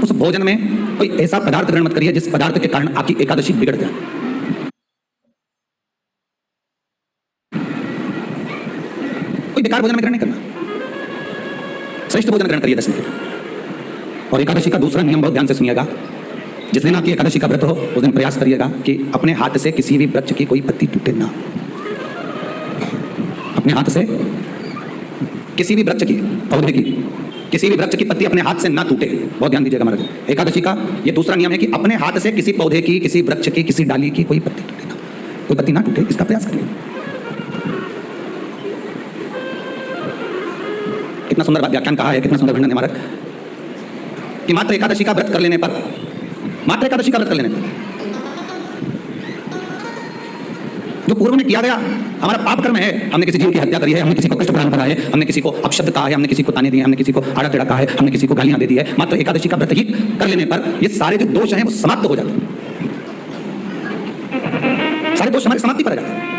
उस भोजन में कोई ऐसा पदार्थ ग्रहण मत करिए जिस पदार्थ के कारण आपकी एकादशी बिगड़ जाए। कोई बेकार भोजन में ग्रहण नहीं करना, श्रेष्ठ भोजन ग्रहण करिए 10 मिनट। और एकादशी का दूसरा नियम बहुत ध्यान से सुनिएगा। जिस दिन आपकी एकादशी का व्रत हो उस दिन प्रयास करिएगा कि अपने हाथ से किसी भी वृक्ष की कोई पत्ती टूटे ना। अपने हाथ से किसी भी वृक्ष की, पौधे की, किसी भी वृक्ष की पत्ती अपने हाथ से ना टूटे। बहुत ध्यान दीजिएगा महाराज। एकादशी का ये दूसरा नियम है कि अपने हाथ से किसी पौधे की, किसी वृक्ष की, किसी डाली की कोई पत्ती टूटे ना, कोई पत्ती ना टूटे, इसका प्रयास करिए। कितना सुंदर व्याख्यान कहा है, कितना सुंदर वर्णन है महाराज कि मात्र एकादशी का व्रत कर लेने पर, मात्र एकादशी का व्रत कर लेने पर जो पूर्व में किया गया हमारा पाप कर्म है, हमने किसी जीव की हत्या करी है, हमने किसी को कष्ट प्रदान करा है, हमने किसी को अपशब्द कहा है, हमने किसी को ताने दिए, हमने किसी को आड़ा टेढ़ा कहा है, हमने किसी को गालियां दे दी है, मात्र एकादशी का व्रत ही कर लेने पर ये सारे जो दोष हैं वो समाप्त हो जाते हैं। सारे दोष हमारे समाप्ति पर आ जाते हैं।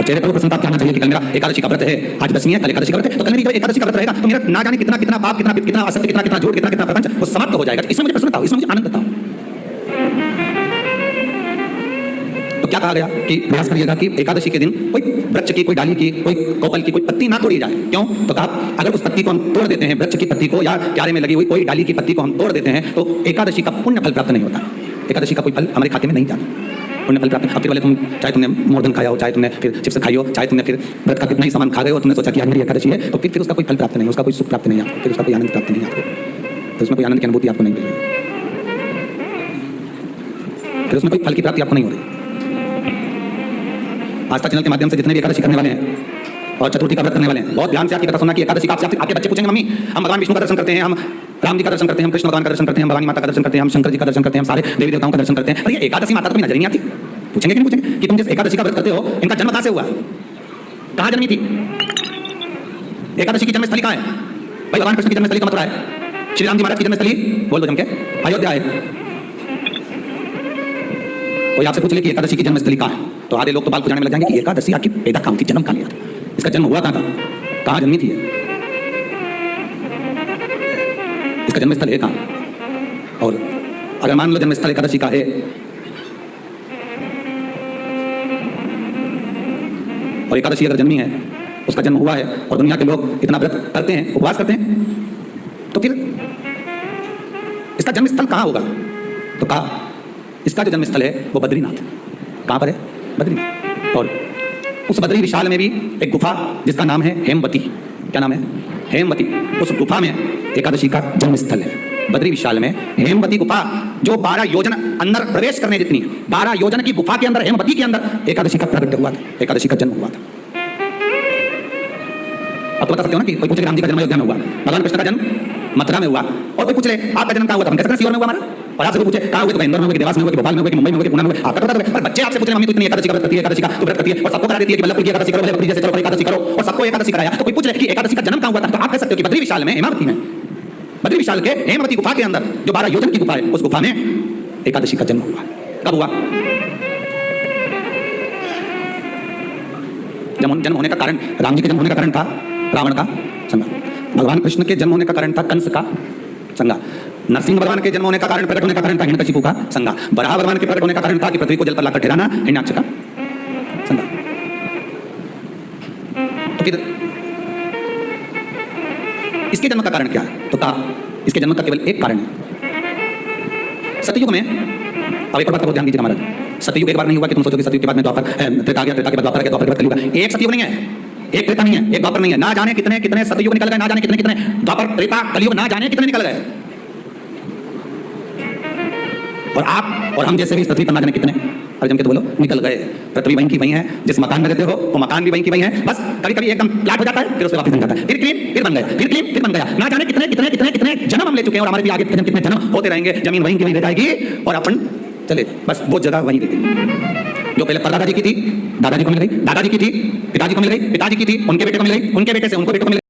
चेहरे पर प्रसन्नता आना चाहिए कि कल मेरा एकादशी का व्रत है, आज 10वीं है, कल एकादशी का व्रत है, तो कल मेरी जब एकादशी का व्रत रहेगा तो मेरा ना जाने कितना कितना पाप, कितना कितना असत्य, कितना कितना झूठ, कितना कितना प्रपंच वो समाप्त हो जाएगा। इसमें मुझे प्रसन्नता हो, इसमें मुझे आनंद था। तो क्या कहा गया कि प्रयास करिएगा कि एकादशी के दिन कोई वृक्ष की, कोई डाली की, कोई कोपल की कोई पत्ती ना तोड़ी जाए। क्यों? तो कहा अगर उस पत्ती को हम तोड़ देते हैं, वृक्ष की पत्ती को या क्यारे में लगी हुई कोई डाली की पत्ती को हम तोड़ देते हैं तो एकादशी का पुण्य फल प्राप्त नहीं होता, एकादशी का कोई फल हमारे खाते में नहीं जाता, पुण्य फल प्राप्त। अब फिर वाले तुम चाहे तुमने मोरधन खाया हो, चाहे तुमने फिर चिप्स खाई हो, चाहे तुमने फिर व्रत का कितना ही सामान खा गए हो, तुमने सोचा कि आज मेरी एकादशी है, तो फिर उसका कोई फल प्राप्त नहीं, उसका कोई सुख प्राप्त नहीं आपको, फिर उसका कोई आनंद प्राप्त नहीं आपको, फिर उसमें कोई आनंद की अनुभूति आपको नहीं मिल रही, फिर उसमें कोई फल की प्राप्ति आपको नहीं हो रही। आस्था चैनल के माध्यम से जितने भी एकादशी करने वाले हैं और चतुर्थी का व्रत करने वाले हैं, बहुत ध्यान से आपकी कथा सुनना कि एकादशी का आपके बच्चे पूछेंगे मम्मी हम भगवान विष्णु का दर्शन करते हैं, हम राम जी का दर्शन करते हैं, हम कृष्ण भगवान का दर्शन करते हैं, हम भवानी माता का दर्शन करते हैं, हम शंकर जी का दर्शन करते हैं, हम सारे देवी देवताओं का दर्शन करते हैं, पर ये एकादशी माता तो नजर नहीं आती। पूछेंगे कि नहीं पूछेंगे कि तुम जिस एकादशी का व्रत करते हो इनका जन्म कहां से हुआ, कहां जन्मी थी, एकादशी की जन्मस्थली कहां है? भाई भगवान कृष्ण की जन्मस्थली का मथुरा है, श्री राम जी महाराज की जन्मस्थली बोल दो जम के अयोध्या है। कोई आपसे पूछ ले कि एकादशी की जन्मस्थली कहां है तो आधे लोग तो बाल खुजाने में लग जाएंगे कि एकादशी आपकी पैदा कहां थी, जन्म कहां लिया था, इसका जन्म हुआ कहां था, कहां जन्मी थी, इसका जन्मस्थल है कहां। और अगर मान लो जन्मस्थल एकादशी का है और एकादशी अगर जन्मी है, उसका जन्म हुआ है और दुनिया के लोग इतना व्रत करते हैं, उपवास करते हैं, तो फिर इसका जन्मस्थल कहां होगा? तो कहा इसका जो जन्मस्थल है वो बद्रीनाथ। कहां पर है? बद्रीनाथ। और उस बद्री विशाल में भी एक गुफा जिसका नाम है हेमवती। क्या नाम है? हेमवती। उस गुफा में एकादशी का जन्मस्थल है। बद्री विशाल में हेमवती गुफा जो 12 योजन अंदर प्रवेश करने जितनी है, 12 योजन की गुफा के अंदर, हेमवती के अंदर एकादशी का प्रकट हुआ था, एकादशी का जन्म हुआ था। अब तो बता सकते हो ना कि कोई पूछे राम जी का जन्म अयोध्या में हुआ, भगवान कृष्ण का जन्म मथुरा में हुआ, और कोई पूछ ले आपका जन्म कहां हुआ था, हम कह सकते हैं सियोर में हुआ हमारा। और आपसे पूछे कहां हुए तो इंदौर में हुए, देवास में हुए, मुंबई में हुए, मुंबई में हुए, पुणे में हुए, आपका पता है। पर बच्चे आपसे पूछ रहे मम्मी तो इतनी एकादशी का व्रत करती है, एकादशी का व्रत करती है और सबको करा देती है कि बल्लभपुर की एकादशी करो, बल्लभपुर जैसे चलो एकादशी करो, और सबको एकादशी कराया। तो कोई पूछ ले कि एकादशी का जन्म कहां हुआ था, तो आप कह सकते हो कि बद्री विशाल में, हेमावती में, बद्री विशाल के हेमवती गुफा के अंदर जो 12 योजन की गुफा है, उस गुफा में एकादशी का जन्म हुआ। कब हुआ? जन्म होने का कारण, राम जी के जन्म होने का कारण था रावण का संगा, भगवान कृष्ण के जन्म होने का कारण था कंस का संगा, नरसिंह भगवान के जन्म होने का कारण, प्रकट होने का कारण था हिरण्यकशिपु का संगा, बराह भगवान के प्रकट होने का कारण था कि पृथ्वी को जल पर लाकर ठहराना हिरण्याक्ष का संगा। तो फिर इसके जन्म का कारण क्या है? तो कहा इसके जन्म का केवल एक कारण है। सतयुग में, अब एक बात का ध्यान दीजिएगा महाराज, सतयुग एक बार नहीं हुआ कि तुम सोचो कि सतयुग के बाद में द्वापर, त्रेता आ गया, त्रेता के बाद द्वापर आ गया, द्वापर के बाद कलयुग। एक सतयुग नहीं है, एक त्रेता नहीं है, एक द्वापर नहीं है, ना जाने कितने कितने सतयुग निकल गए, ना जाने कितने कितने द्वापर, त्रेता, कलयुग, ना जाने कितने निकल गए। और आप और हम जैसे भी इस पृथ्वी पर ना जाने कितने, अब जम के तो बोलो, निकल गए। पृथ्वी वहीं की वहीं है, जिस मकान में रहते हो वो मकान भी वहीं की वहीं है, बस कभी कभी एकदम फ्लैट हो जाता है, फिर उससे वापस बन जाता है, फिर क्लीन, फिर बन गया, फिर क्लीन, फिर बन गया। ना जाने कितने कितने कितने कितने जन्म हम ले चुके हैं और हमारे भी आगे कितने कितने जन्म होते रहेंगे। जमीन वहीं की वहीं रह जाएगी और अपन चले, बस वो जगह वहीं रहेगी जो पहले परदादा जी की थी, दादाजी को मिल गई, दादाजी की थी, पिताजी को मिल गई, पिताजी की थी, उनके बेटे को मिल गई, उनके बेटे से उनको बेटे को मिल गई।